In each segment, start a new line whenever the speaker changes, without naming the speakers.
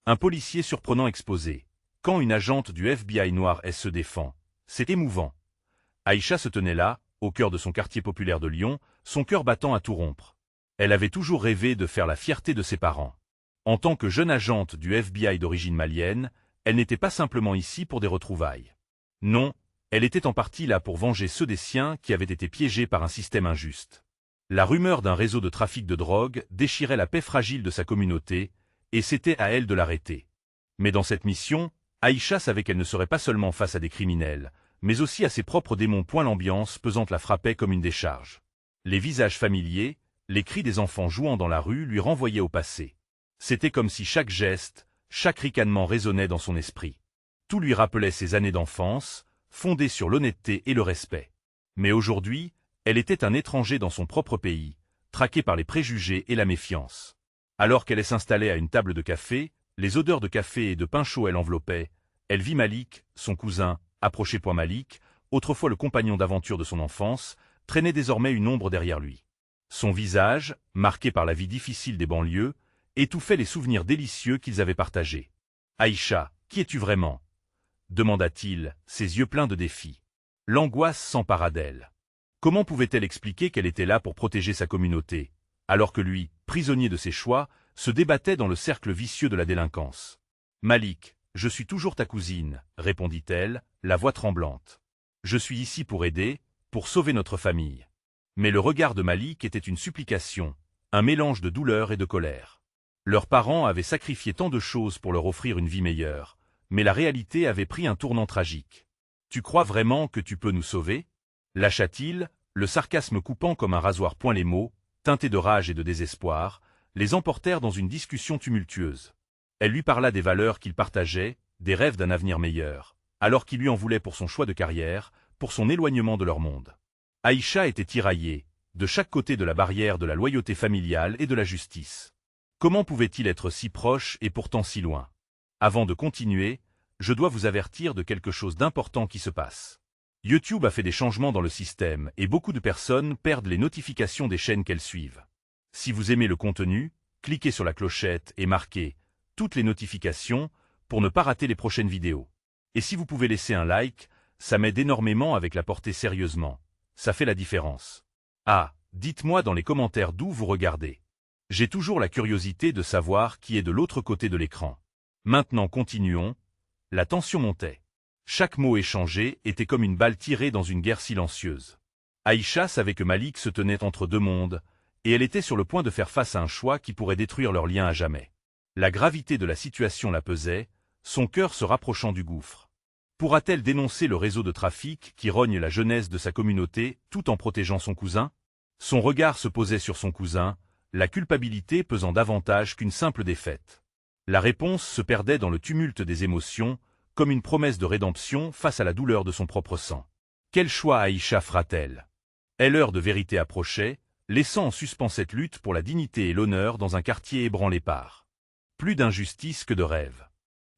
Un policier surprenant exposé. Quand une agente du FBI noir se défend, c'est émouvant. Aïcha se tenait là, au cœur de son quartier populaire de Lyon, son cœur battant à tout rompre. Elle avait toujours rêvé de faire la fierté de ses parents. En tant que jeune agente du FBI d'origine malienne, elle n'était pas simplement ici pour des retrouvailles. Non, elle était en partie là pour venger ceux des siens qui avaient été piégés par un système injuste. La rumeur d'un réseau de trafic de drogue déchirait la paix fragile de sa communauté, et c'était à elle de l'arrêter. Mais dans cette mission, Aïcha savait qu'elle ne serait pas seulement face à des criminels, mais aussi à ses propres démons. L'ambiance pesante la frappait comme une décharge. Les visages familiers, les cris des enfants jouant dans la rue lui renvoyaient au passé. C'était comme si chaque geste, chaque ricanement résonnait dans son esprit. Tout lui rappelait ses années d'enfance, fondées sur l'honnêteté et le respect. Mais aujourd'hui, elle était un étranger dans son propre pays, traquée par les préjugés et la méfiance. Alors qu'elle s'installait à une table de café, les odeurs de café et de pain chaud l'enveloppaient, elle vit Malik, son cousin, approcher. Malik, autrefois le compagnon d'aventure de son enfance, traînait désormais une ombre derrière lui. Son visage, marqué par la vie difficile des banlieues, étouffait les souvenirs délicieux qu'ils avaient partagés. « Aïcha, qui es-tu vraiment » demanda-t-il, ses yeux pleins de défi. L'angoisse s'empara d'elle. Comment pouvait-elle expliquer qu'elle était là pour protéger sa communauté, alors que lui, prisonnier de ses choix, se débattait dans le cercle vicieux de la délinquance? « Malik, je suis toujours ta cousine, » répondit-elle, la voix tremblante. « Je suis ici pour aider, pour sauver notre famille. » Mais le regard de Malik était une supplication, un mélange de douleur et de colère. Leurs parents avaient sacrifié tant de choses pour leur offrir une vie meilleure, mais la réalité avait pris un tournant tragique. « Tu crois vraiment que tu peux nous sauver » lâcha-t-il, le sarcasme coupant comme un rasoir. Les mots, teintés de rage et de désespoir, les emportèrent dans une discussion tumultueuse. Elle lui parla des valeurs qu'ils partageaient, des rêves d'un avenir meilleur, alors qu'il lui en voulait pour son choix de carrière, pour son éloignement de leur monde. Aïcha était tiraillée, de chaque côté de la barrière de la loyauté familiale et de la justice. Comment pouvait-il être si proche et pourtant si loin? Avant de continuer, je dois vous avertir de quelque chose d'important qui se passe. YouTube a fait des changements dans le système et beaucoup de personnes perdent les notifications des chaînes qu'elles suivent. Si vous aimez le contenu, cliquez sur la clochette et marquez « Toutes les notifications » pour ne pas rater les prochaines vidéos. Et si vous pouvez laisser un like, ça m'aide énormément avec la portée sérieusement. Ça fait la différence. Ah, dites-moi dans les commentaires d'où vous regardez. J'ai toujours la curiosité de savoir qui est de l'autre côté de l'écran. Maintenant continuons. La tension montait. Chaque mot échangé était comme une balle tirée dans une guerre silencieuse. Aïcha savait que Malik se tenait entre deux mondes, et elle était sur le point de faire face à un choix qui pourrait détruire leur lien à jamais. La gravité de la situation la pesait, son cœur se rapprochant du gouffre. Pourra-t-elle dénoncer le réseau de trafic qui rogne la jeunesse de sa communauté tout en protégeant son cousin? Son regard se posait sur son cousin, la culpabilité pesant davantage qu'une simple défaite. La réponse se perdait dans le tumulte des émotions, comme une promesse de rédemption face à la douleur de son propre sang. Quel choix Aïcha fera-t-elle? L'heure de vérité approchait, laissant en suspens cette lutte pour la dignité et l'honneur dans un quartier ébranlé par plus d'injustice que de rêve.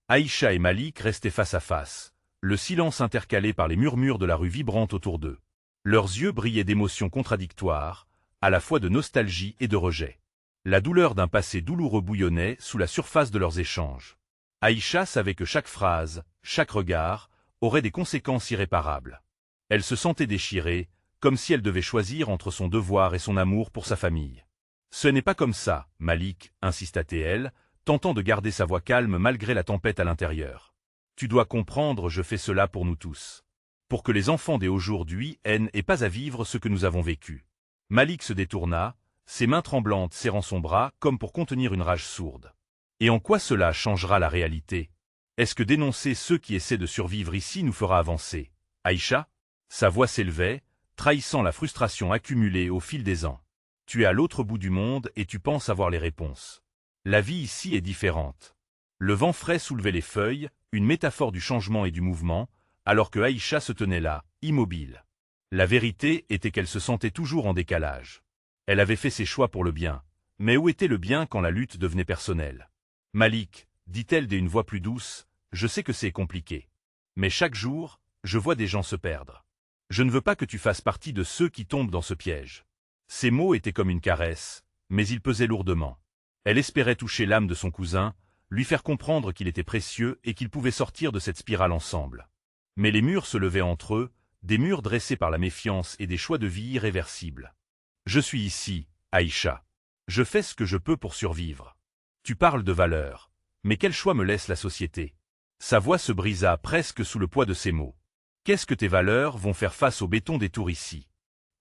Aïcha et Malik restaient face à face, le silence intercalé par les murmures de la rue vibrante autour d'eux. Leurs yeux brillaient d'émotions contradictoires, à la fois de nostalgie et de rejet. La douleur d'un passé douloureux bouillonnait sous la surface de leurs échanges. Aïcha savait que chaque phrase, chaque regard, aurait des conséquences irréparables. Elle se sentait déchirée, comme si elle devait choisir entre son devoir et son amour pour sa famille. « Ce n'est pas comme ça, Malik, » insista-t-elle, tentant de garder sa voix calme malgré la tempête à l'intérieur. « Tu dois comprendre, je fais cela pour nous tous. Pour que les enfants d'aujourd'hui n'aient pas à vivre ce que nous avons vécu. » Malik se détourna, ses mains tremblantes serrant son bras comme pour contenir une rage sourde. Et en quoi cela changera la réalité? Est-ce que dénoncer ceux qui essaient de survivre ici nous fera avancer? Aïcha? Sa voix s'élevait, trahissant la frustration accumulée au fil des ans. Tu es à l'autre bout du monde et tu penses avoir les réponses. La vie ici est différente. Le vent frais soulevait les feuilles, une métaphore du changement et du mouvement, alors que Aïcha se tenait là, immobile. La vérité était qu'elle se sentait toujours en décalage. Elle avait fait ses choix pour le bien, mais où était le bien quand la lutte devenait personnelle? Malik, dit-elle d'une voix plus douce, je sais que c'est compliqué. Mais chaque jour, je vois des gens se perdre. Je ne veux pas que tu fasses partie de ceux qui tombent dans ce piège. Ces mots étaient comme une caresse, mais ils pesaient lourdement. Elle espérait toucher l'âme de son cousin, lui faire comprendre qu'il était précieux et qu'ils pouvaient sortir de cette spirale ensemble. Mais les murs se levaient entre eux, des murs dressés par la méfiance et des choix de vie irréversibles. « Je suis ici, Aïcha. Je fais ce que je peux pour survivre. Tu parles de valeurs, mais quel choix me laisse la société ?» Sa voix se brisa presque sous le poids de ses mots. « Qu'est-ce que tes valeurs vont faire face au béton des tours ici ?»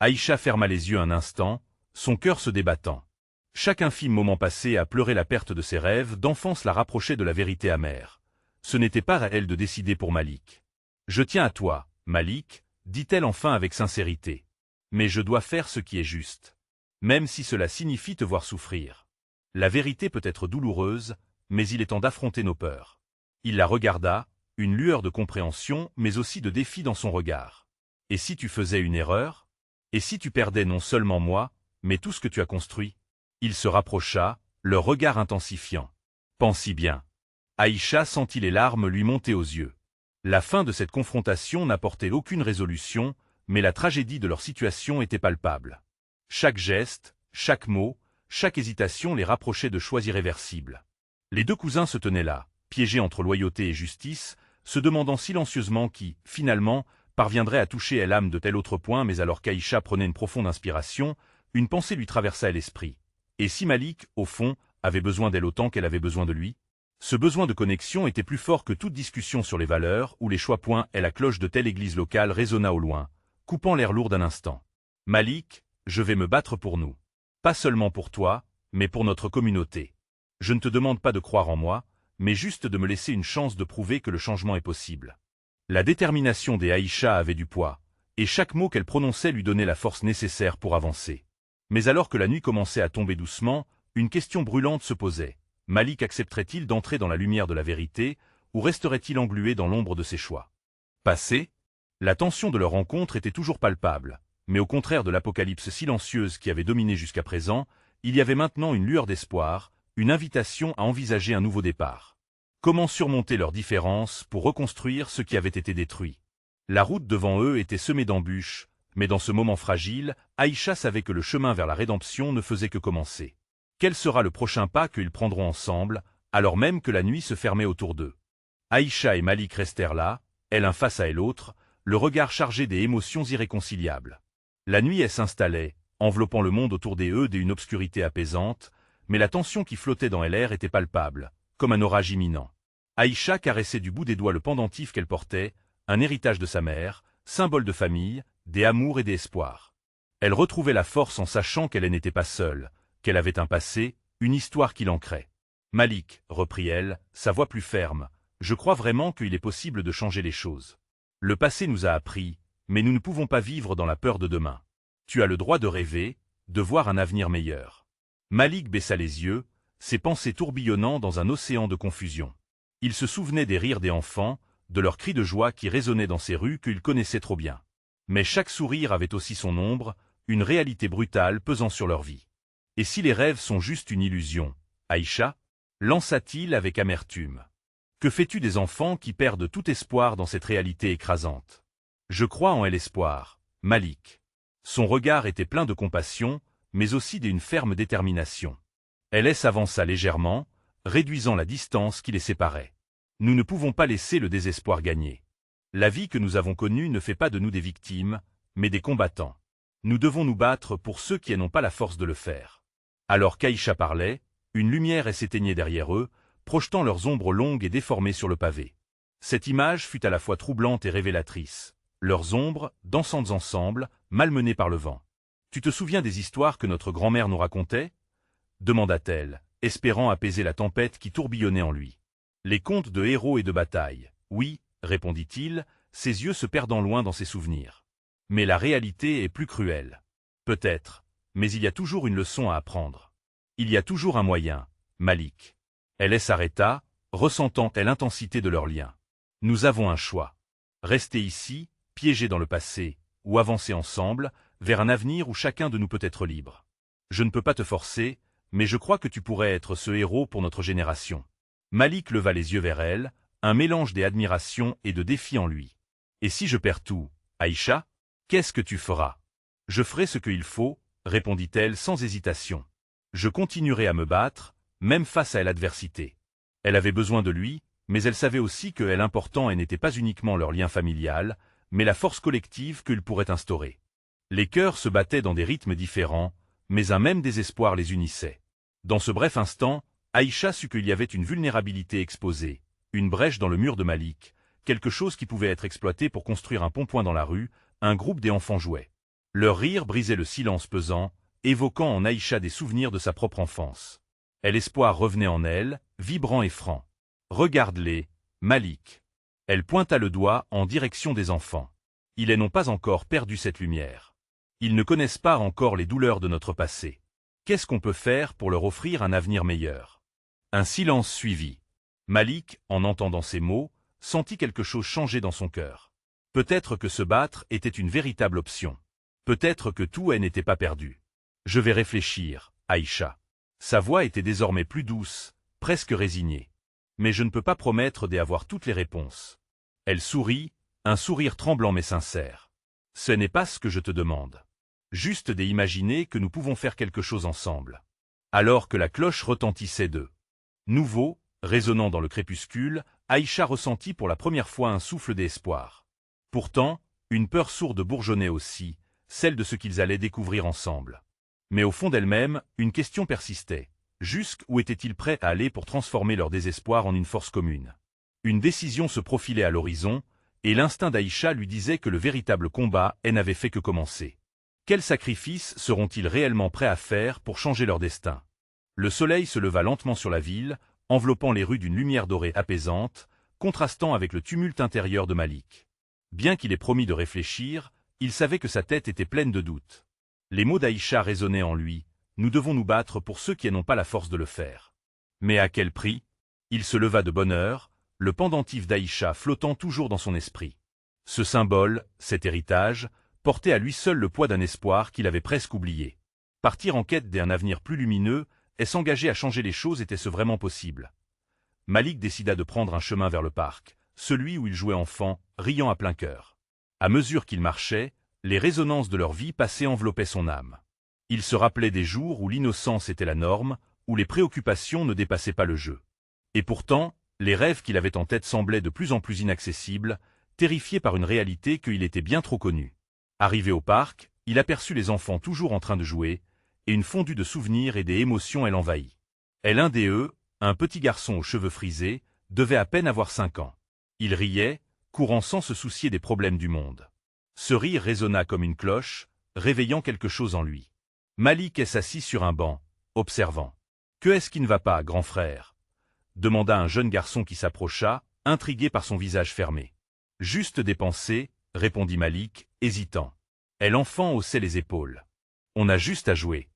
Aïcha ferma les yeux un instant, son cœur se débattant. Chaque infime moment passé à pleurer la perte de ses rêves d'enfance la rapprochait de la vérité amère. Ce n'était pas à elle de décider pour Malik. « Je tiens à toi, Malik, dit-elle enfin avec sincérité. Mais je dois faire ce qui est juste. Même si cela signifie te voir souffrir. La vérité peut être douloureuse, mais il est temps d'affronter nos peurs. » Il la regarda, une lueur de compréhension, mais aussi de défi dans son regard. « Et si tu faisais une erreur? Et si tu perdais non seulement moi, mais tout ce que tu as construit ?» Il se rapprocha, leur regard intensifiant. « Pense-y bien. » Aïcha sentit les larmes lui monter aux yeux. La fin de cette confrontation n'apportait aucune résolution, mais la tragédie de leur situation était palpable. Chaque geste, chaque mot, chaque hésitation les rapprochait de choix irréversibles. Les deux cousins se tenaient là, piégés entre loyauté et justice, se demandant silencieusement qui, finalement, parviendrait à toucher l'âme de tel autre point, mais alors qu'Aïcha prenait une profonde inspiration, une pensée lui traversa l'esprit. Et si Malik, au fond, avait besoin d'elle autant qu'elle avait besoin de lui? Ce besoin de connexion était plus fort que toute discussion sur les valeurs ou les choix. Et la cloche de telle église locale résonna au loin, coupant l'air lourd d'un instant. « Malik, je vais me battre pour nous. Pas seulement pour toi, mais pour notre communauté. Je ne te demande pas de croire en moi, mais juste de me laisser une chance de prouver que le changement est possible. » La détermination des Aïcha avait du poids, et chaque mot qu'elle prononçait lui donnait la force nécessaire pour avancer. Mais alors que la nuit commençait à tomber doucement, une question brûlante se posait. Malik accepterait-il d'entrer dans la lumière de la vérité, ou resterait-il englué dans l'ombre de ses choix? Passé? La tension de leur rencontre était toujours palpable, mais au contraire de l'apocalypse silencieuse qui avait dominé jusqu'à présent, il y avait maintenant une lueur d'espoir, une invitation à envisager un nouveau départ. Comment surmonter leurs différences pour reconstruire ce qui avait été détruit? La route devant eux était semée d'embûches, mais dans ce moment fragile, Aïcha savait que le chemin vers la rédemption ne faisait que commencer. Quel sera le prochain pas qu'ils prendront ensemble, alors même que la nuit se fermait autour d'eux? Aïcha et Malik restèrent là, elle l'un face à l'autre, le regard chargé des émotions irréconciliables. La nuit s'installait, enveloppant le monde autour d'eux d'une obscurité apaisante, mais la tension qui flottait dans l'air était palpable, comme un orage imminent. Aïcha caressait du bout des doigts le pendentif qu'elle portait, un héritage de sa mère, symbole de famille, des amours et des espoirs. Elle retrouvait la force en sachant qu'elle n'était pas seule, qu'elle avait un passé, une histoire qui l'ancrait. « Malik, reprit-elle, sa voix plus ferme, je crois vraiment qu'il est possible de changer les choses. Le passé nous a appris, mais nous ne pouvons pas vivre dans la peur de demain. Tu as le droit de rêver, de voir un avenir meilleur. » Malik baissa les yeux, ses pensées tourbillonnant dans un océan de confusion. Il se souvenait des rires des enfants, de leurs cris de joie qui résonnaient dans ces rues qu'il connaissait trop bien. Mais chaque sourire avait aussi son ombre, une réalité brutale pesant sur leur vie. « Et si les rêves sont juste une illusion, Aïcha ?» lança-t-il avec amertume. « Que fais-tu des enfants qui perdent tout espoir dans cette réalité écrasante? » « Je crois en elle espoir, Malik. » Son regard était plein de compassion, mais aussi d'une ferme détermination. Elle s'avança légèrement, réduisant la distance qui les séparait. « Nous ne pouvons pas laisser le désespoir gagner. La vie que nous avons connue ne fait pas de nous des victimes, mais des combattants. Nous devons nous battre pour ceux qui n'ont pas la force de le faire. » Alors qu'Aïcha parlait, une lumière s'éteignait derrière eux, projetant leurs ombres longues et déformées sur le pavé. Cette image fut à la fois troublante et révélatrice. Leurs ombres, dansantes ensemble, malmenées par le vent. « Tu te souviens des histoires que notre grand-mère nous racontait ?» demanda-t-elle, espérant apaiser la tempête qui tourbillonnait en lui. « Les contes de héros et de batailles, oui, » répondit-il, ses yeux se perdant loin dans ses souvenirs. « Mais la réalité est plus cruelle. Peut-être, mais il y a toujours une leçon à apprendre. Il y a toujours un moyen, Malik. » Elle s'arrêta, ressentant l'intensité de leur lien. « Nous avons un choix. Rester ici, piégés dans le passé, ou avancer ensemble, vers un avenir où chacun de nous peut être libre. Je ne peux pas te forcer, mais je crois que tu pourrais être ce héros pour notre génération. » Malik leva les yeux vers elle, un mélange d'admiration et de défi en lui. « Et si je perds tout, Aïcha, qu'est-ce que tu feras? »« Je ferai ce qu'il faut, » répondit-elle sans hésitation. « Je continuerai à me battre, même face à l'adversité. » Elle avait besoin de lui, mais elle savait aussi que l'important n'était pas uniquement leur lien familial, mais la force collective qu'il pourrait instaurer. Les cœurs se battaient dans des rythmes différents, mais un même désespoir les unissait. Dans ce bref instant, Aïcha sut qu'il y avait une vulnérabilité exposée, une brèche dans le mur de Malik, quelque chose qui pouvait être exploité pour construire un pont-point dans la rue. Un groupe des enfants jouait. Leur rire brisait le silence pesant, évoquant en Aïcha des souvenirs de sa propre enfance. L'espoir revenait en elle, vibrant et franc. « Regarde-les, Malik. » Elle pointa le doigt en direction des enfants. Ils n'ont pas encore perdu cette lumière. Ils ne connaissent pas encore les douleurs de notre passé. Qu'est-ce qu'on peut faire pour leur offrir un avenir meilleur? Un silence suivit. Malik, en entendant ces mots, sentit quelque chose changer dans son cœur. Peut-être que se battre était une véritable option. Peut-être que tout n'était pas perdu. Je vais réfléchir, Aïcha. Sa voix était désormais plus douce, presque résignée. Mais je ne peux pas promettre d'avoir toutes les réponses. Elle sourit, un sourire tremblant mais sincère. Ce n'est pas ce que je te demande. Juste d'imaginer que nous pouvons faire quelque chose ensemble. Alors que la cloche retentissait de nouveau, résonnant dans le crépuscule, Aïcha ressentit pour la première fois un souffle d'espoir. Pourtant, une peur sourde bourgeonnait aussi, celle de ce qu'ils allaient découvrir ensemble. Mais au fond d'elle-même, une question persistait. Jusqu'où étaient-ils prêts à aller pour transformer leur désespoir en une force commune? Une décision se profilait à l'horizon, et l'instinct d'Aïcha lui disait que le véritable combat n'avait fait que commencer. Quels sacrifices seront-ils réellement prêts à faire pour changer leur destin? Le soleil se leva lentement sur la ville, enveloppant les rues d'une lumière dorée apaisante, contrastant avec le tumulte intérieur de Malik. Bien qu'il ait promis de réfléchir, il savait que sa tête était pleine de doutes. Les mots d'Aïcha résonnaient en lui. Nous devons nous battre pour ceux qui n'ont pas la force de le faire. Mais à quel prix? Il se leva de bonne heure, le pendentif d'Aïcha flottant toujours dans son esprit. Ce symbole, cet héritage, portait à lui seul le poids d'un espoir qu'il avait presque oublié. Partir en quête d'un avenir plus lumineux et s'engager à changer les choses était-ce vraiment possible? Malik décida de prendre un chemin vers le parc, celui où il jouait enfant, riant à plein cœur. À mesure qu'il marchait, les résonances de leur vie passée enveloppaient son âme. Il se rappelait des jours où l'innocence était la norme, où les préoccupations ne dépassaient pas le jeu. Et pourtant, les rêves qu'il avait en tête semblaient de plus en plus inaccessibles, terrifié par une réalité qu'il était bien trop connue. Arrivé au parc, il aperçut les enfants toujours en train de jouer, et une fondue de souvenirs et d'envahit. L'envahit. L'un d'eux, un petit garçon aux cheveux frisés, devait à peine avoir 5 ans. Il riait, courant sans se soucier des problèmes du monde. Ce rire résonna comme une cloche, réveillant quelque chose en lui. Malik s'assit sur un banc, observant. « Que est-ce qui ne va pas, grand frère ?» demanda un jeune garçon qui s'approcha, intrigué par son visage fermé. « Juste des pensées, » répondit Malik, hésitant. L'enfant haussait les épaules. « On a juste à jouer.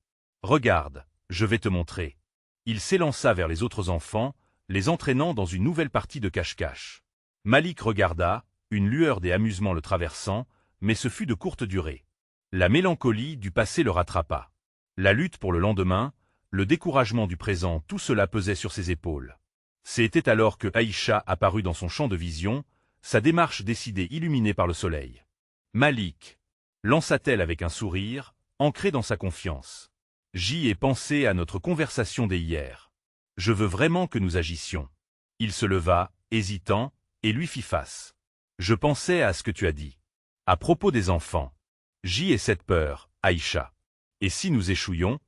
Regarde, je vais te montrer. » Il s'élança vers les autres enfants, les entraînant dans une nouvelle partie de cache-cache. Malik regarda, une lueur d'amusement le traversant, mais ce fut de courte durée. La mélancolie du passé le rattrapa. La lutte pour le lendemain, le découragement du présent, tout cela pesait sur ses épaules. C'était alors que Aïcha apparut dans son champ de vision, sa démarche décidée illuminée par le soleil. « Malik » lança-t-elle avec un sourire, ancré dans sa confiance. « J'y ai pensé à notre conversation d'hier. Je veux vraiment que nous agissions. » Il se leva, hésitant, et lui fit face. « Je pensais à ce que tu as dit. À propos des enfants. J'y ai cette peur, Aïcha. Et si nous échouions?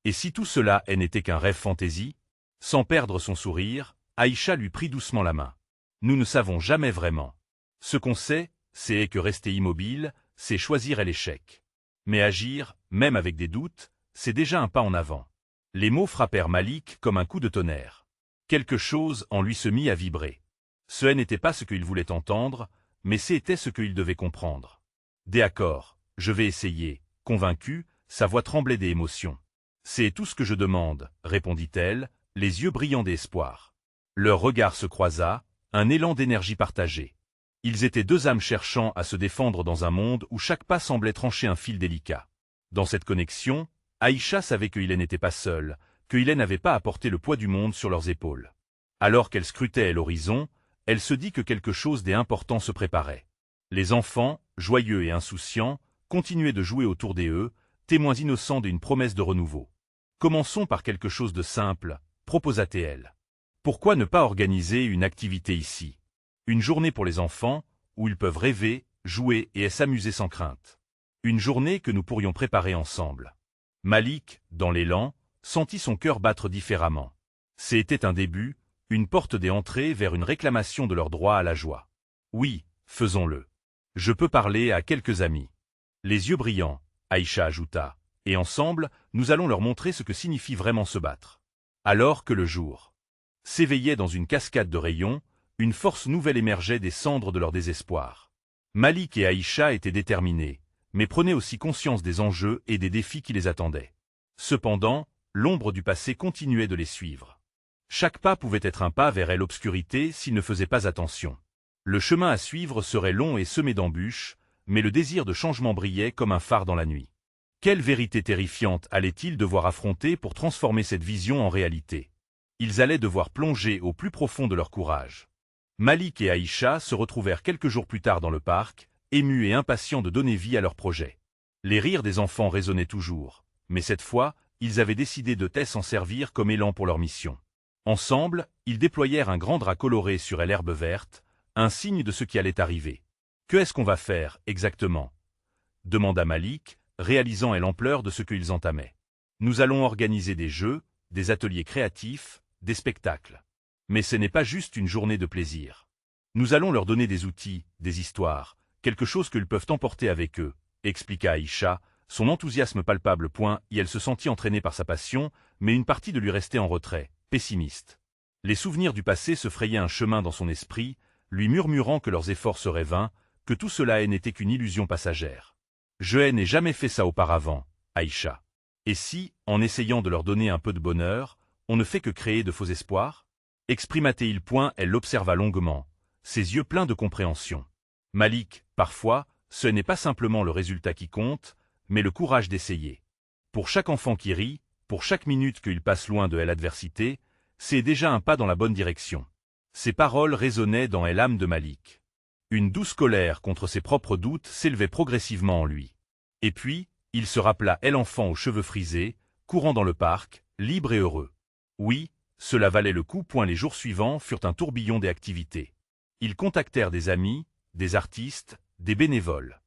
Et si tout cela n'était qu'un rêve fantaisie? » Sans perdre son sourire, Aïcha lui prit doucement la main. « Nous ne savons jamais vraiment. Ce qu'on sait, c'est que rester immobile, c'est choisir l'échec. Mais agir, même avec des doutes, c'est déjà un pas en avant. » Les mots frappèrent Malik comme un coup de tonnerre. Quelque chose en lui se mit à vibrer. Ce n'était pas ce qu'il voulait entendre, mais c'était ce qu'il devait comprendre. « D'accord, je vais essayer. » Convaincue, sa voix tremblait d'émotion. « C'est tout ce que je demande, » répondit-elle, les yeux brillants d'espoir. Leur regard se croisa, un élan d'énergie partagée. Ils étaient deux âmes cherchant à se défendre dans un monde où chaque pas semblait trancher un fil délicat. Dans cette connexion, Aïcha savait qu'il n'était pas seul, qu'il n'avait pas à porter le poids du monde sur leurs épaules. Alors qu'elle scrutait l'horizon, elle se dit que quelque chose d'important se préparait. Les enfants, joyeux et insouciants, continuaient de jouer autour d'eux, témoins innocents d'une promesse de renouveau. « Commençons par quelque chose de simple, » proposa-t-elle. Pourquoi ne pas organiser une activité ici? Une journée pour les enfants, où ils peuvent rêver, jouer et s'amuser sans crainte. Une journée que nous pourrions préparer ensemble. Malik, dans l'élan, sentit son cœur battre différemment. C'était un début, une porte d'entrée vers une réclamation de leur droit à la joie. Oui, faisons-le. Je peux parler à quelques amis. Les yeux brillants, Aïcha ajouta, et ensemble, nous allons leur montrer ce que signifie vraiment se battre. Alors que le jour s'éveillait dans une cascade de rayons, une force nouvelle émergeait des cendres de leur désespoir. Malik et Aïcha étaient déterminés, mais prenaient aussi conscience des enjeux et des défis qui les attendaient. Cependant, l'ombre du passé continuait de les suivre. Chaque pas pouvait être un pas vers l'obscurité s'ils ne faisaient pas attention. Le chemin à suivre serait long et semé d'embûches, mais le désir de changement brillait comme un phare dans la nuit. Quelle vérité terrifiante allaient-ils devoir affronter pour transformer cette vision en réalité? Ils allaient devoir plonger au plus profond de leur courage. Malik et Aïcha se retrouvèrent quelques jours plus tard dans le parc, émus et impatients de donner vie à leur projet. Les rires des enfants résonnaient toujours, mais cette fois, ils avaient décidé de s'en servir comme élan pour leur mission. Ensemble, ils déployèrent un grand drap coloré sur l'herbe verte, un signe de ce qui allait arriver. « Que est-ce qu'on va faire, exactement » demanda Malik, réalisant l'ampleur de ce qu'ils entamaient. « Nous allons organiser des jeux, des ateliers créatifs, des spectacles. Mais ce n'est pas juste une journée de plaisir. Nous allons leur donner des outils, des histoires, quelque chose qu'ils peuvent emporter avec eux, » expliqua Aïcha, son enthousiasme palpable. Elle se sentit entraînée par sa passion, mais une partie de lui restait en retrait, pessimiste. Les souvenirs du passé se frayaient un chemin dans son esprit, lui murmurant que leurs efforts seraient vains, que tout cela n'était qu'une illusion passagère. « Je n'ai jamais fait ça auparavant, Aïcha. Et si, en essayant de leur donner un peu de bonheur, on ne fait que créer de faux espoirs » exprima-t-il. Elle l'observa longuement, ses yeux pleins de compréhension. « Malik, parfois, ce n'est pas simplement le résultat qui compte, mais le courage d'essayer. Pour chaque enfant qui rit, pour chaque minute qu'il passe loin de l'adversité, c'est déjà un pas dans la bonne direction. » Ces paroles résonnaient dans l'âme de Malik. Une douce colère contre ses propres doutes s'élevait progressivement en lui. Et puis, il se rappela l'enfant aux cheveux frisés, courant dans le parc, libre et heureux. Oui, cela valait le coup. Les jours suivants furent un tourbillon d'activités. Ils contactèrent des amis, des artistes, des bénévoles.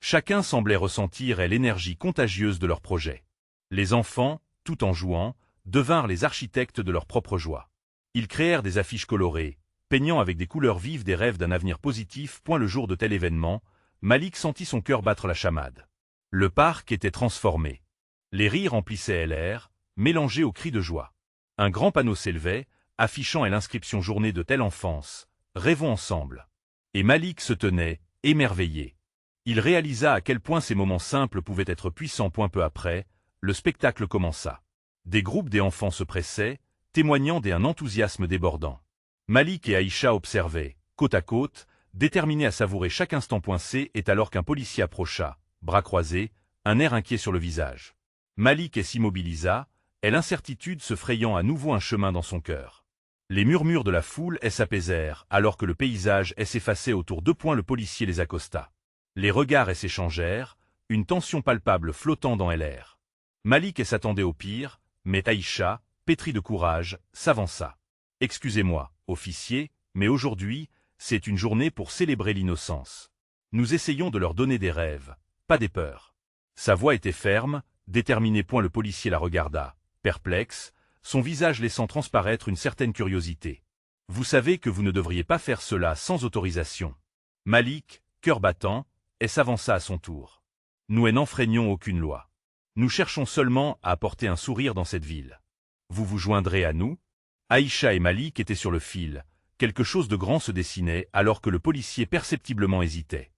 Chacun semblait ressentir l'énergie contagieuse de leur projet. Les enfants, tout en jouant, devinrent les architectes de leur propre joie. Ils créèrent des affiches colorées, peignant avec des couleurs vives des rêves d'un avenir positif. Le jour de tel événement, Malik sentit son cœur battre la chamade. Le parc était transformé. Les rires remplissaient l'air, mélangés aux cris de joie. Un grand panneau s'élevait, affichant l'inscription « Journée de telle enfance, rêvons ensemble ». Et Malik se tenait, émerveillé. Il réalisa à quel point ces moments simples pouvaient être puissants. Peu après, le spectacle commença. Des groupes d'enfants se pressaient, témoignant d'un enthousiasme débordant. Malik et Aïcha observaient, côte à côte, déterminés à savourer chaque instant. Alors qu'un policier approcha, bras croisés, un air inquiet sur le visage. Malik s'immobilisa, l'incertitude se frayant à nouveau un chemin dans son cœur. Les murmures de la foule s'apaisèrent alors que le paysage s'effaçait autour d'eux. Le policier les accosta. Les regards s'échangèrent, une tension palpable flottant dans l'air. Malik s'attendait au pire, mais Aïcha, pétrie de courage, s'avança. « Excusez-moi, officier, mais aujourd'hui, c'est une journée pour célébrer l'innocence. Nous essayons de leur donner des rêves, pas des peurs. » Sa voix était ferme, déterminée. Le policier la regarda, perplexe, son visage laissant transparaître une certaine curiosité. « Vous savez que vous ne devriez pas faire cela sans autorisation. » Malik, cœur battant, s'avança à son tour. « Nous n'enfreignons aucune loi. Nous cherchons seulement à apporter un sourire dans cette ville. Vous vous joindrez à nous ?» Aïcha et Malik étaient sur le fil. Quelque chose de grand se dessinait alors que le policier perceptiblement hésitait.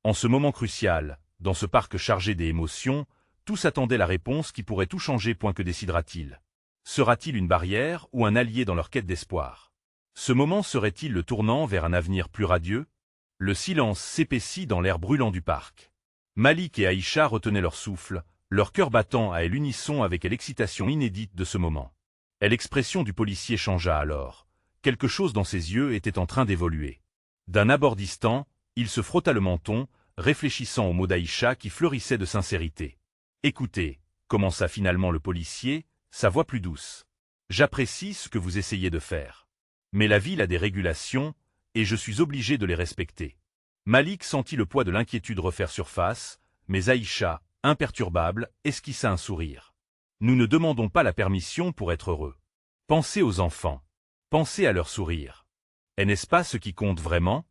En ce moment crucial, dans ce parc chargé d'émotions, tous attendaient la réponse qui pourrait tout changer. Que décidera-t-il? Sera-t-il une barrière ou un allié dans leur quête d'espoir? Ce moment serait-il le tournant vers un avenir plus radieux? Le silence s'épaissit dans l'air brûlant du parc. Malik et Aïcha retenaient leur souffle, leur cœur battant à l'unisson avec l'excitation inédite de ce moment. L'expression du policier changea alors. Quelque chose dans ses yeux était en train d'évoluer. D'un abord distant, il se frotta le menton, réfléchissant aux mots d'Aïcha qui fleurissaient de sincérité. « Écoutez, » commença finalement le policier, sa voix plus douce. « J'apprécie ce que vous essayez de faire. Mais la ville a des régulations, et je suis obligé de les respecter. Malik sentit le poids de l'inquiétude refaire surface, mais Aïcha, imperturbable, esquissa un sourire. Nous ne demandons pas la permission pour être heureux. Pensez aux enfants. Pensez à leur sourire. Et n'est-ce pas ce qui compte vraiment?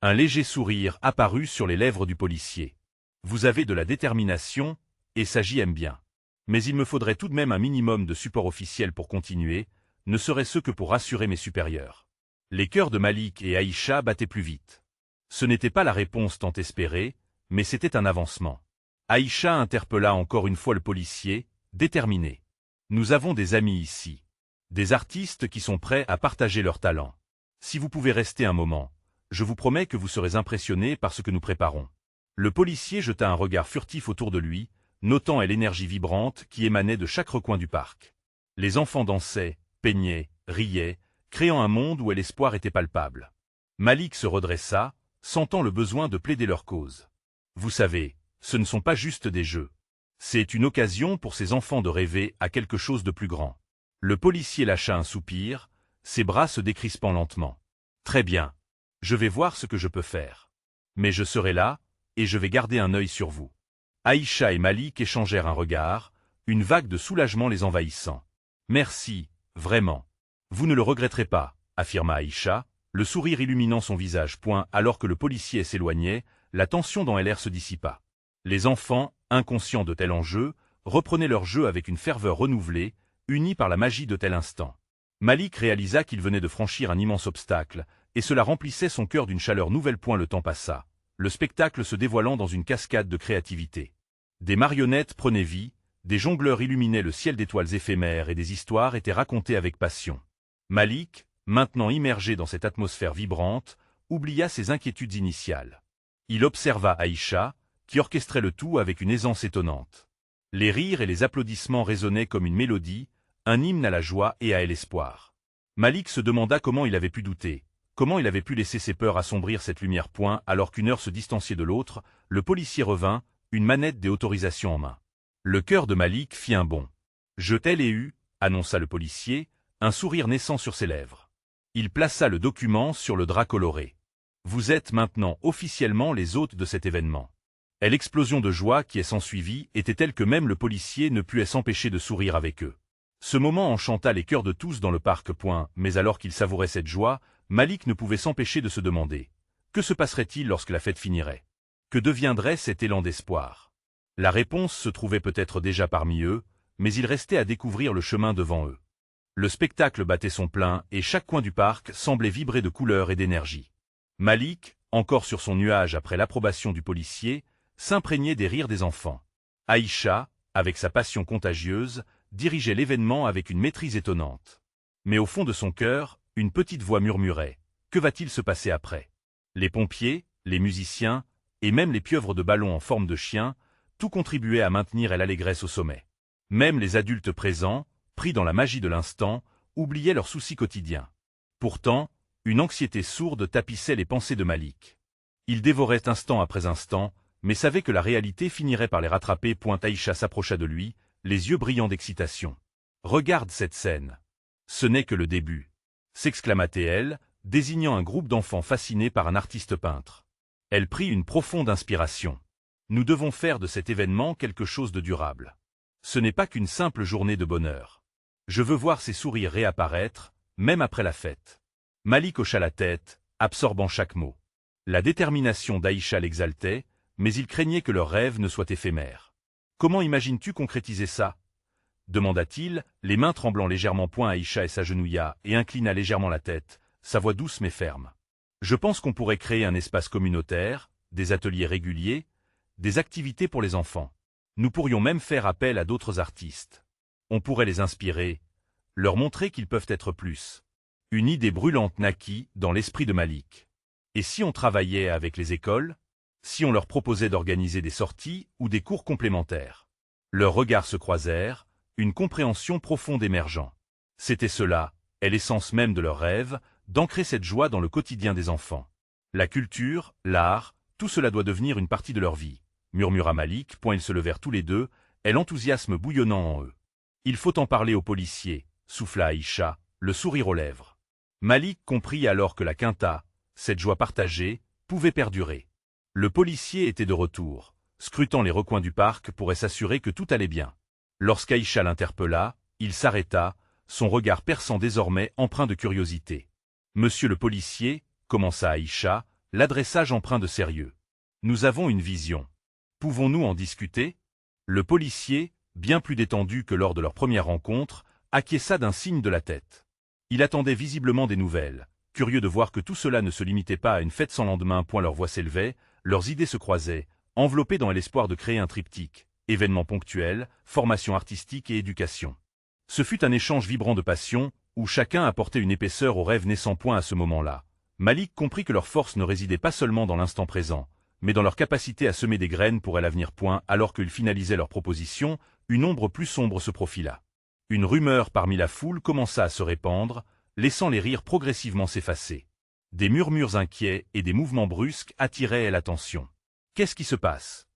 Un léger sourire apparut sur les lèvres du policier. Vous avez de la détermination, et ça j'y aime bien. Mais il me faudrait tout de même un minimum de support officiel pour continuer, ne serait-ce que pour rassurer mes supérieurs. Les cœurs de Malik et Aïcha battaient plus vite. Ce n'était pas la réponse tant espérée, mais c'était un avancement. Aïcha interpella encore une fois le policier, déterminé. Nous avons des amis ici. Des artistes qui sont prêts à partager leurs talents. Si vous pouvez rester un moment, je vous promets que vous serez impressionnés par ce que nous préparons. Le policier jeta un regard furtif autour de lui, notant l'énergie vibrante qui émanait de chaque recoin du parc. Les enfants dansaient, peignaient, riaient, créant un monde où l'espoir était palpable. Malik se redressa, sentant le besoin de plaider leur cause. Vous savez, ce ne sont pas juste des jeux. C'est une occasion pour ces enfants de rêver à quelque chose de plus grand. Le policier lâcha un soupir, ses bras se décrispant lentement. Très bien. Je vais voir ce que je peux faire. Mais je serai là, et je vais garder un œil sur vous. Aïcha et Malik échangèrent un regard, une vague de soulagement les envahissant. Merci, vraiment. Vous ne le regretterez pas, affirma Aïcha, le sourire illuminant son visage. Alors que le policier s'éloignait, la tension dans l'air se dissipa. Les enfants, inconscients de tel enjeu, reprenaient leur jeu avec une ferveur renouvelée, unis par la magie de tel instant. Malik réalisa qu'il venait de franchir un immense obstacle, et cela remplissait son cœur d'une chaleur nouvelle. Le temps passa, le spectacle se dévoilant dans une cascade de créativité. Des marionnettes prenaient vie, des jongleurs illuminaient le ciel d'étoiles éphémères et des histoires étaient racontées avec passion. Malik, maintenant immergé dans cette atmosphère vibrante, oublia ses inquiétudes initiales. Il observa Aïcha, qui orchestrait le tout avec une aisance étonnante. Les rires et les applaudissements résonnaient comme une mélodie, un hymne à la joie et à l'espoir. Malik se demanda comment il avait pu douter, comment il avait pu laisser ses peurs assombrir cette lumière. Alors qu'une heure se distanciait de l'autre, le policier revint, une manette des autorisations en main. Le cœur de Malik fit un bond. « Je l'ai eu », annonça le policier, un sourire naissant sur ses lèvres. Il plaça le document sur le drap coloré. « Vous êtes maintenant officiellement les hôtes de cet événement. » Et l'explosion de joie qui s'ensuivit était telle que même le policier ne put s'empêcher de sourire avec eux. Ce moment enchanta les cœurs de tous dans le parc. Mais alors qu'il savourait cette joie, Malik ne pouvait s'empêcher de se demander « Que se passerait-il lorsque la fête finirait? Que deviendrait cet élan d'espoir ?» La réponse se trouvait peut-être déjà parmi eux, mais il restait à découvrir le chemin devant eux. Le spectacle battait son plein et chaque coin du parc semblait vibrer de couleurs et d'énergie. Malik, encore sur son nuage après l'approbation du policier, s'imprégnait des rires des enfants. Aïcha, avec sa passion contagieuse, dirigeait l'événement avec une maîtrise étonnante. Mais au fond de son cœur, une petite voix murmurait « Que va-t-il se passer après ?» Les pompiers, les musiciens, et même les pieuvres de ballon en forme de chien, tout contribuait à maintenir l'allégresse au sommet. Même les adultes présents, pris dans la magie de l'instant, oubliaient leurs soucis quotidiens. Pourtant, une anxiété sourde tapissait les pensées de Malik. Il dévorait instant après instant, mais savait que la réalité finirait par les rattraper. Aïcha s'approcha de lui, les yeux brillants d'excitation. « Regarde cette scène. Ce n'est que le début. » s'exclama-t-elle, désignant un groupe d'enfants fascinés par un artiste peintre. Elle prit une profonde inspiration. « Nous devons faire de cet événement quelque chose de durable. Ce n'est pas qu'une simple journée de bonheur. Je veux voir ces sourires réapparaître, même après la fête. » Malik hocha la tête, absorbant chaque mot. La détermination d'Aïcha l'exaltait, mais il craignait que leur rêve ne soit éphémère. « Comment imagines-tu concrétiser ça ?» demanda-t-il, les mains tremblant légèrement. Aïcha s'agenouilla et inclina légèrement la tête, sa voix douce mais ferme. « Je pense qu'on pourrait créer un espace communautaire, des ateliers réguliers, des activités pour les enfants. Nous pourrions même faire appel à d'autres artistes. On pourrait les inspirer, leur montrer qu'ils peuvent être plus. » Une idée brûlante naquit dans l'esprit de Malik. Et si on travaillait avec les écoles? Si on leur proposait d'organiser des sorties ou des cours complémentaires? Leurs regards se croisèrent, une compréhension profonde émergeant. C'était cela, et l'essence même de leur rêve, d'ancrer cette joie dans le quotidien des enfants. La culture, l'art, tout cela doit devenir une partie de leur vie, murmura Malik. Ils se levèrent tous les deux, et l'enthousiasme bouillonnant en eux. Il faut en parler aux policiers, souffla Aïcha, le sourire aux lèvres. Malik comprit alors que la quinta, cette joie partagée, pouvait perdurer. Le policier était de retour, scrutant les recoins du parc pour s'assurer que tout allait bien. Lorsqu'Aïcha l'interpella, il s'arrêta, son regard perçant désormais empreint de curiosité. « Monsieur le policier » commença Aïcha, l'adressage empreint de sérieux. « Nous avons une vision. Pouvons-nous en discuter ?» Le policier, bien plus détendu que lors de leur première rencontre, acquiesça d'un signe de la tête. Il attendait visiblement des nouvelles, curieux de voir que tout cela ne se limitait pas à une fête sans lendemain. Leurs voix s'élevaient, leurs idées se croisaient, enveloppées dans l'espoir de créer un triptyque, événements ponctuels, formation artistique et éducation. Ce fut un échange vibrant de passion, où chacun apportait une épaisseur au rêve naissant. À ce moment-là, Malik comprit que leur force ne résidait pas seulement dans l'instant présent, mais dans leur capacité à semer des graines pour l'avenir. Alors qu'ils finalisaient leur proposition, une ombre plus sombre se profila. Une rumeur parmi la foule commença à se répandre, laissant les rires progressivement s'effacer. Des murmures inquiets et des mouvements brusques attiraient l'attention. « Qu'est-ce qui se passe »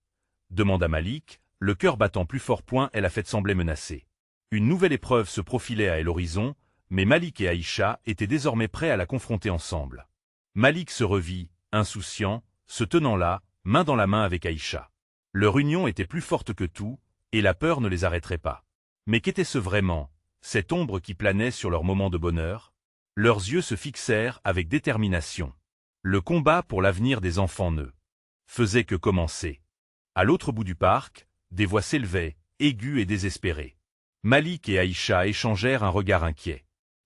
demanda Malik, le cœur battant plus fort. La fête semblait menacée. Une nouvelle épreuve se profilait à l'horizon, mais Malik et Aïcha étaient désormais prêts à la confronter ensemble. Malik se revit, insouciant, se tenant là, main dans la main avec Aïcha. Leur union était plus forte que tout, et la peur ne les arrêterait pas. Mais qu'était-ce vraiment, cette ombre qui planait sur leur moment de bonheur? Leurs yeux se fixèrent avec détermination. Le combat pour l'avenir des enfants ne faisait que commencer. À l'autre bout du parc, des voix s'élevaient, aiguës et désespérées. Malik et Aïcha échangèrent un regard inquiet.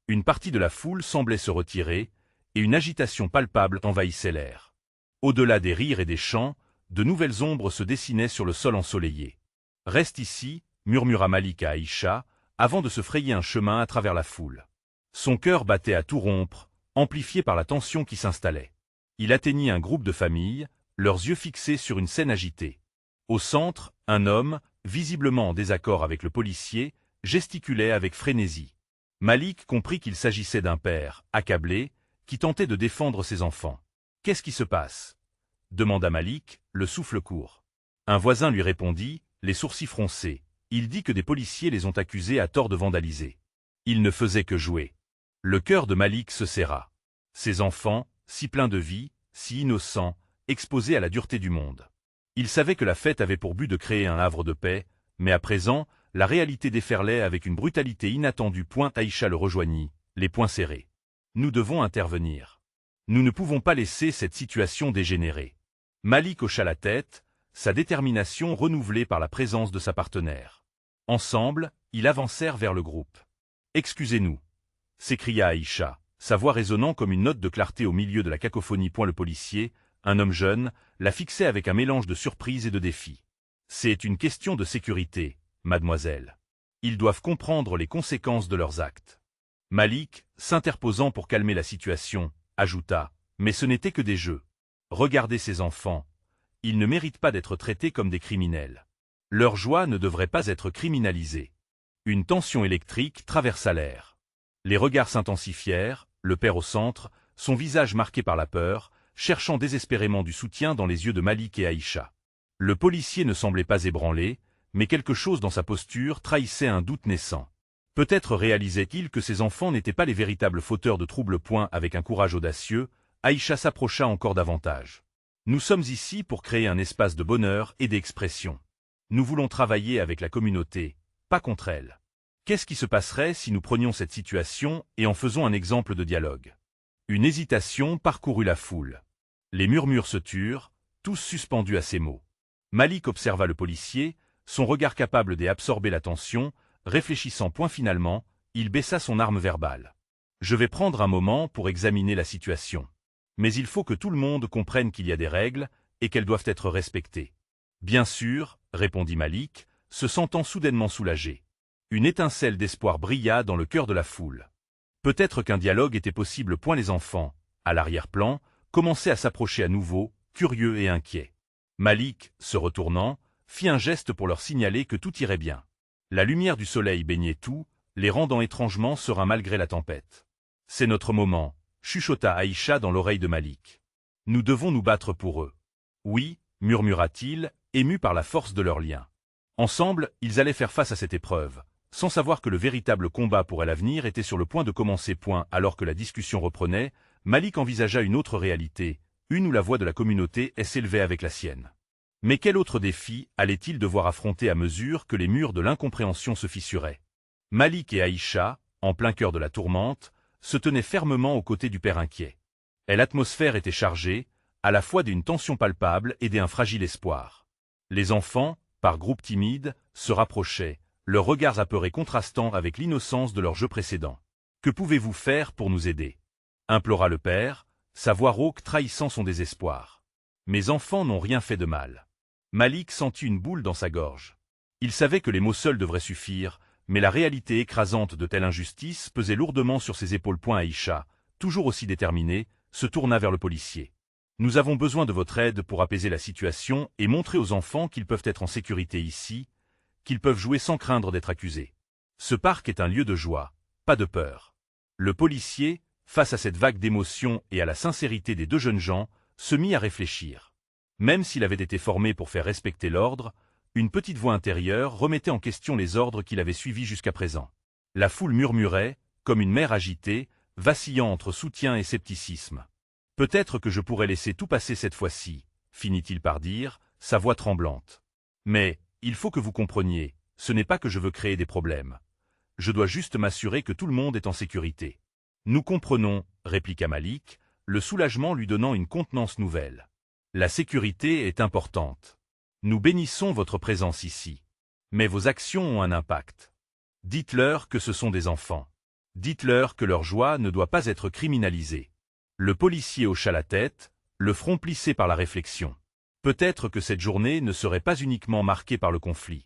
Une partie de la foule semblait se retirer, et une agitation palpable envahissait l'air. Au-delà des rires et des chants, de nouvelles ombres se dessinaient sur le sol ensoleillé. « Reste ici » murmura Malik à Aïcha, avant de se frayer un chemin à travers la foule. Son cœur battait à tout rompre, amplifié par la tension qui s'installait. Il atteignit un groupe de familles, leurs yeux fixés sur une scène agitée. Au centre, un homme, visiblement en désaccord avec le policier, gesticulait avec frénésie. Malik comprit qu'il s'agissait d'un père, accablé, qui tentait de défendre ses enfants. « Qu'est-ce qui se passe » demanda Malik, le souffle court. Un voisin lui répondit, les sourcils froncés. Il dit que des policiers les ont accusés à tort de vandaliser. Ils ne faisaient que jouer. Le cœur de Malik se serra. Ses enfants, si pleins de vie, si innocents, exposés à la dureté du monde. Il savait que la fête avait pour but de créer un havre de paix, mais à présent, la réalité déferlait avec une brutalité inattendue. Aïcha le rejoignit, les poings serrés. Nous devons intervenir. Nous ne pouvons pas laisser cette situation dégénérer. Malik hocha la tête, sa détermination renouvelée par la présence de sa partenaire. Ensemble, ils avancèrent vers le groupe. « Excusez-nous » s'écria Aïcha, sa voix résonnant comme une note de clarté au milieu de la cacophonie. Le policier, un homme jeune, la fixait avec un mélange de surprise et de défi. « C'est une question de sécurité, mademoiselle. Ils doivent comprendre les conséquences de leurs actes. » Malik, s'interposant pour calmer la situation, ajouta « Mais ce n'était que des jeux. Regardez ces enfants. Ils ne méritent pas d'être traités comme des criminels. Leur joie ne devrait pas être criminalisée. » Une tension électrique traversa l'air. Les regards s'intensifièrent, le père au centre, son visage marqué par la peur, cherchant désespérément du soutien dans les yeux de Malik et Aïcha. Le policier ne semblait pas ébranlé, mais quelque chose dans sa posture trahissait un doute naissant. Peut-être réalisait-il que ses enfants n'étaient pas les véritables fauteurs de troubles. Avec un courage audacieux, Aïcha s'approcha encore davantage. « Nous sommes ici pour créer un espace de bonheur et d'expression. Nous voulons travailler avec la communauté, pas contre elle. Qu'est-ce qui se passerait si nous prenions cette situation et en faisons un exemple de dialogue ?» Une hésitation parcourut la foule. Les murmures se turent, tous suspendus à ces mots. Malik observa le policier, son regard capable d'absorber l'attention, réfléchissant. Finalement, il baissa son arme verbale. « Je vais prendre un moment pour examiner la situation. Mais il faut que tout le monde comprenne qu'il y a des règles et qu'elles doivent être respectées. »« Bien sûr, » répondit Malik, se sentant soudainement soulagé. Une étincelle d'espoir brilla dans le cœur de la foule. Peut-être qu'un dialogue était possible. Les enfants, à l'arrière-plan, commençaient à s'approcher à nouveau, curieux et inquiets. Malik, se retournant, fit un geste pour leur signaler que tout irait bien. La lumière du soleil baignait tout, les rendant étrangement sereins malgré la tempête. « C'est notre moment », chuchota Aïcha dans l'oreille de Malik. « Nous devons nous battre pour eux. »« Oui » murmura-t-il, ému par la force de leur lien. Ensemble, ils allaient faire face à cette épreuve, sans savoir que le véritable combat pour l'avenir était sur le point de commencer. Alors que la discussion reprenait, Malik envisagea une autre réalité, une où la voix de la communauté s'élevait avec la sienne. Mais quel autre défi allait-il devoir affronter à mesure que les murs de l'incompréhension se fissuraient? Malik et Aïcha, en plein cœur de la tourmente, se tenaient fermement aux côtés du père inquiet. Et l'atmosphère était chargée, à la fois d'une tension palpable et d'un fragile espoir. Les enfants, par groupes timides, se rapprochaient, leurs regards apeurés contrastant avec l'innocence de leur jeu précédent. « Que pouvez-vous faire pour nous aider » implora le père, sa voix rauque trahissant son désespoir. « Mes enfants n'ont rien fait de mal. » Malik sentit une boule dans sa gorge. Il savait que les mots seuls devraient suffire, mais la réalité écrasante de telle injustice pesait lourdement sur ses épaules. Aïcha, toujours aussi déterminée, se tourna vers le policier. « Nous avons besoin de votre aide pour apaiser la situation et montrer aux enfants qu'ils peuvent être en sécurité ici, qu'ils peuvent jouer sans craindre d'être accusés. Ce parc est un lieu de joie, pas de peur. » Le policier, face à cette vague d'émotions et à la sincérité des deux jeunes gens, se mit à réfléchir. Même s'il avait été formé pour faire respecter l'ordre, une petite voix intérieure remettait en question les ordres qu'il avait suivis jusqu'à présent. La foule murmurait, comme une mer agitée, vacillant entre soutien et scepticisme. « Peut-être que je pourrais laisser tout passer cette fois-ci, » finit-il par dire, sa voix tremblante. « Mais, il faut que vous compreniez, ce n'est pas que je veux créer des problèmes. Je dois juste m'assurer que tout le monde est en sécurité. »« Nous comprenons, » répliqua Malik, le soulagement lui donnant une contenance nouvelle. « La sécurité est importante. Nous bénissons votre présence ici. Mais vos actions ont un impact. Dites-leur que ce sont des enfants. Dites-leur que leur joie ne doit pas être criminalisée. » Le policier hocha la tête, le front plissé par la réflexion. Peut-être que cette journée ne serait pas uniquement marquée par le conflit.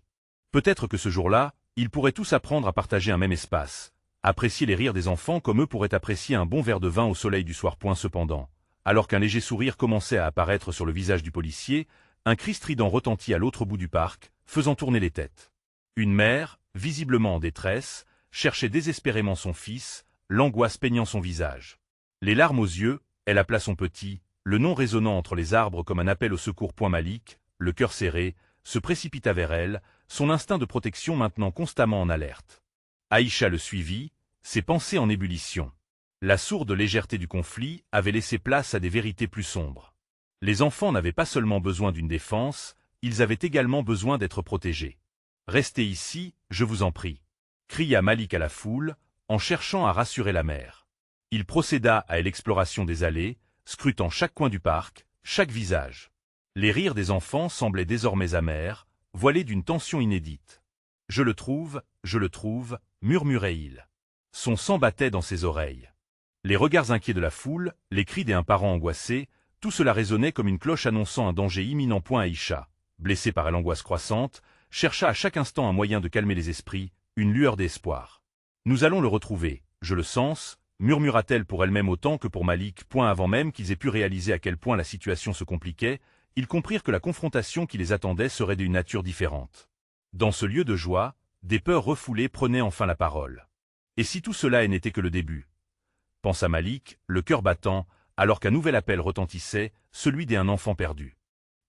Peut-être que ce jour-là, ils pourraient tous apprendre à partager un même espace, apprécier les rires des enfants comme eux pourraient apprécier un bon verre de vin au soleil du soir. Cependant, alors qu'un léger sourire commençait à apparaître sur le visage du policier, un cri strident retentit à l'autre bout du parc, faisant tourner les têtes. Une mère, visiblement en détresse, cherchait désespérément son fils, l'angoisse peignant son visage. Les larmes aux yeux, elle appela son petit, le nom résonnant entre les arbres comme un appel au secours. Malik, le cœur serré, se précipita vers elle, son instinct de protection maintenant constamment en alerte. Aïcha le suivit, ses pensées en ébullition. La sourde légèreté du conflit avait laissé place à des vérités plus sombres. Les enfants n'avaient pas seulement besoin d'une défense, ils avaient également besoin d'être protégés. « Restez ici, je vous en prie » cria Malik à la foule, en cherchant à rassurer la mère. Il procéda à l'exploration des allées, scrutant chaque coin du parc, chaque visage. Les rires des enfants semblaient désormais amers, voilés d'une tension inédite. « Je le trouve, murmurait-il. Son sang battait dans ses oreilles. Les regards inquiets de la foule, les cris d'un parent angoissé, tout cela résonnait comme une cloche annonçant un danger imminent. Aïcha, blessée par l'angoisse croissante, chercha à chaque instant un moyen de calmer les esprits, une lueur d'espoir. « Nous allons le retrouver, je le sens », murmura-t-elle pour elle-même autant que pour Malik. Avant même qu'ils aient pu réaliser à quel point la situation se compliquait, ils comprirent que la confrontation qui les attendait serait d'une nature différente. Dans ce lieu de joie, des peurs refoulées prenaient enfin la parole. Et si tout cela n'était que le début? Pensa Malik, le cœur battant, alors qu'un nouvel appel retentissait, celui d'un enfant perdu.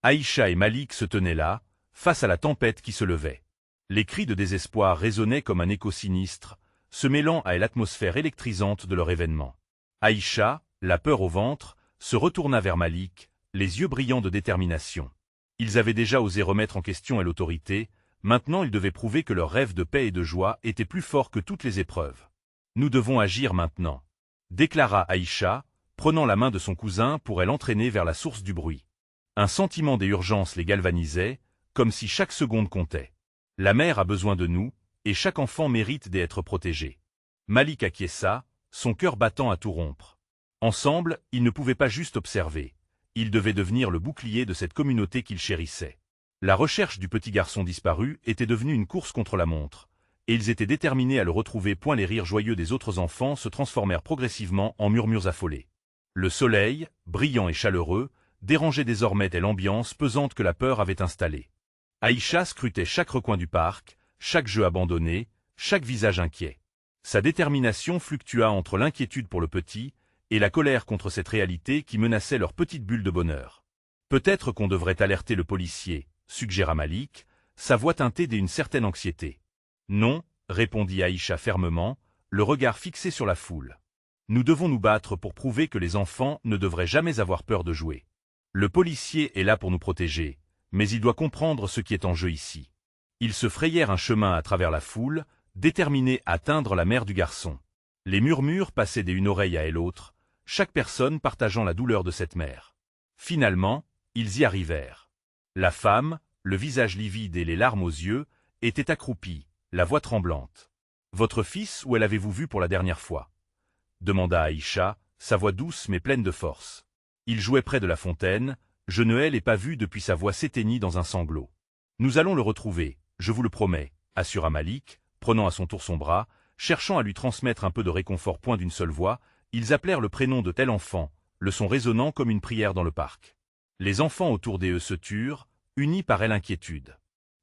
Aïcha et Malik se tenaient là, face à la tempête qui se levait. Les cris de désespoir résonnaient comme un écho sinistre, se mêlant à l'atmosphère électrisante de leur événement. Aïcha, la peur au ventre, se retourna vers Malik, les yeux brillants de détermination. Ils avaient déjà osé remettre en question l'autorité, maintenant ils devaient prouver que leur rêve de paix et de joie était plus fort que toutes les épreuves. « Nous devons agir maintenant », déclara Aïcha, prenant la main de son cousin pour l'entraîner vers la source du bruit. Un sentiment d'urgence les galvanisait, comme si chaque seconde comptait. La mère a besoin de nous, et chaque enfant mérite d'être protégé. Malik acquiesça, son cœur battant à tout rompre. Ensemble, ils ne pouvaient pas juste observer. Ils devaient devenir le bouclier de cette communauté qu'ils chérissaient. La recherche du petit garçon disparu était devenue une course contre la montre, et ils étaient déterminés à le retrouver. Les rires joyeux des autres enfants se transformèrent progressivement en murmures affolés. Le soleil, brillant et chaleureux, dérangeait désormais l'ambiance pesante que la peur avait installée. Aïcha scrutait chaque recoin du parc, chaque jeu abandonné, chaque visage inquiet. Sa détermination fluctua entre l'inquiétude pour le petit et la colère contre cette réalité qui menaçait leur petite bulle de bonheur. « Peut-être qu'on devrait alerter le policier », suggéra Malik, sa voix teintée d'une certaine anxiété. « Non, répondit Aïcha fermement, le regard fixé sur la foule. Nous devons nous battre pour prouver que les enfants ne devraient jamais avoir peur de jouer. Le policier est là pour nous protéger, mais il doit comprendre ce qui est en jeu ici. Ils se frayèrent un chemin à travers la foule, déterminés à atteindre la mère du garçon. Les murmures passaient d'une oreille à l'autre, chaque personne partageant la douleur de cette mère. Finalement, ils y arrivèrent. La femme, le visage livide et les larmes aux yeux, était accroupie, la voix tremblante. « Votre fils, où l'avez-vous vu pour la dernière fois ?» demanda Aïcha, sa voix douce mais pleine de force. Il jouait près de la fontaine, je ne l'ai pas vu depuis sa voix s'éteignit dans un sanglot. « Nous allons le retrouver, je vous le promets, » assura Malik, prenant à son tour son bras, cherchant à lui transmettre un peu de réconfort. Point d'une seule voix, ils appelèrent le prénom de tel enfant, le son résonnant comme une prière dans le parc. Les enfants autour d'eux se turent, unis par l'inquiétude.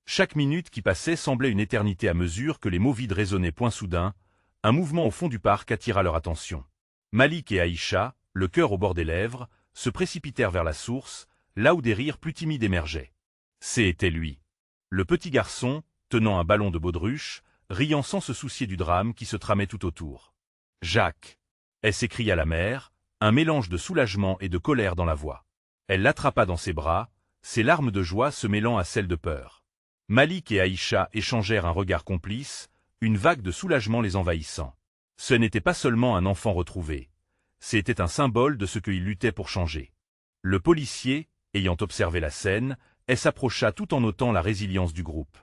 Chaque minute qui passait semblait une éternité à mesure que les mots vides résonnaient. Point soudain, un mouvement au fond du parc attira leur attention. Malik et Aïcha, le cœur au bord des lèvres, se précipitèrent vers la source, là où des rires plus timides émergeaient. C'était lui. Le petit garçon, tenant un ballon de baudruche, riant sans se soucier du drame qui se tramait tout autour. « Jacques !» s'écria la mère, un mélange de soulagement et de colère dans la voix. Elle l'attrapa dans ses bras, ses larmes de joie se mêlant à celles de peur. Malik et Aïcha échangèrent un regard complice, une vague de soulagement les envahissant. Ce n'était pas seulement un enfant retrouvé, c'était un symbole de ce qu'ils luttaient pour changer. Le policier, ayant observé la scène, s'approcha tout en notant la résilience du groupe.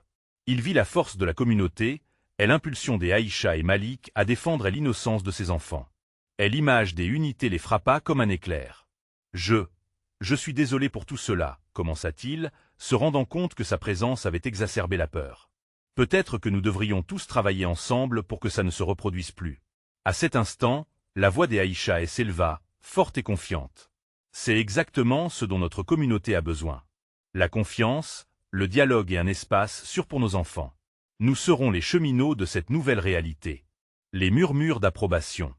Il vit la force de la communauté, et l'impulsion des Aïcha et Malik à défendre l'innocence de ses enfants. Et l'image des unités les frappa comme un éclair. « Je suis désolé pour tout cela », commença-t-il, se rendant compte que sa présence avait exacerbé la peur. « Peut-être que nous devrions tous travailler ensemble pour que ça ne se reproduise plus. » À cet instant, la voix des Aïcha s'éleva, forte et confiante. C'est exactement ce dont notre communauté a besoin. La confiance, le dialogue et un espace sûr pour nos enfants. Nous serons les cheminots de cette nouvelle réalité. Les murmures d'approbation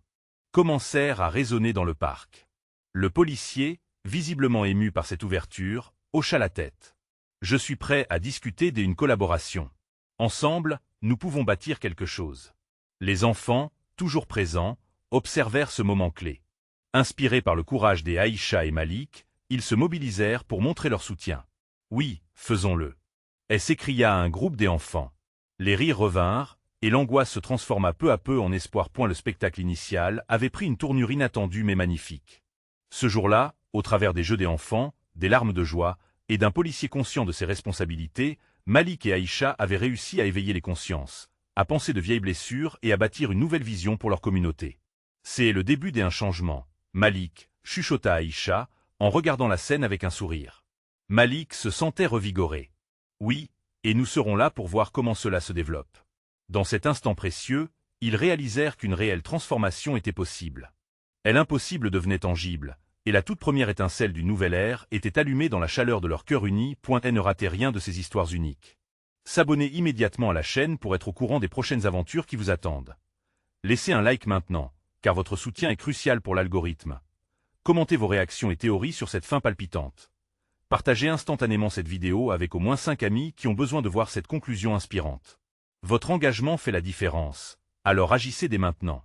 commencèrent à résonner dans le parc. Le policier, visiblement ému par cette ouverture, hocha la tête. « Je suis prêt à discuter d'une collaboration. Ensemble, nous pouvons bâtir quelque chose. » Les enfants, toujours présents, observèrent ce moment clé. Inspirés par le courage des Aïcha et Malik, ils se mobilisèrent pour montrer leur soutien. « Oui, faisons-le !» s'écria un groupe des enfants. Les rires revinrent, et l'angoisse se transforma peu à peu en espoir. Le spectacle initial avait pris une tournure inattendue mais magnifique. Ce jour-là, au travers des jeux des enfants, des larmes de joie, et d'un policier conscient de ses responsabilités, Malik et Aïcha avaient réussi à éveiller les consciences, à penser de vieilles blessures et à bâtir une nouvelle vision pour leur communauté. C'est le début d'un changement. Malik, chuchota Aïcha, en regardant la scène avec un sourire. Malik se sentait revigoré. Oui, et nous serons là pour voir comment cela se développe. Dans cet instant précieux, ils réalisèrent qu'une réelle transformation était possible. L'impossible devenait tangible, et la toute première étincelle d'une nouvelle ère était allumée dans la chaleur de leur cœur uni. Ne ratez rien de ces histoires uniques. S'abonner immédiatement à la chaîne pour être au courant des prochaines aventures qui vous attendent. Laissez un like maintenant, car votre soutien est crucial pour l'algorithme. Commentez vos réactions et théories sur cette fin palpitante. Partagez instantanément cette vidéo avec au moins 5 amis qui ont besoin de voir cette conclusion inspirante. Votre engagement fait la différence, alors agissez dès maintenant.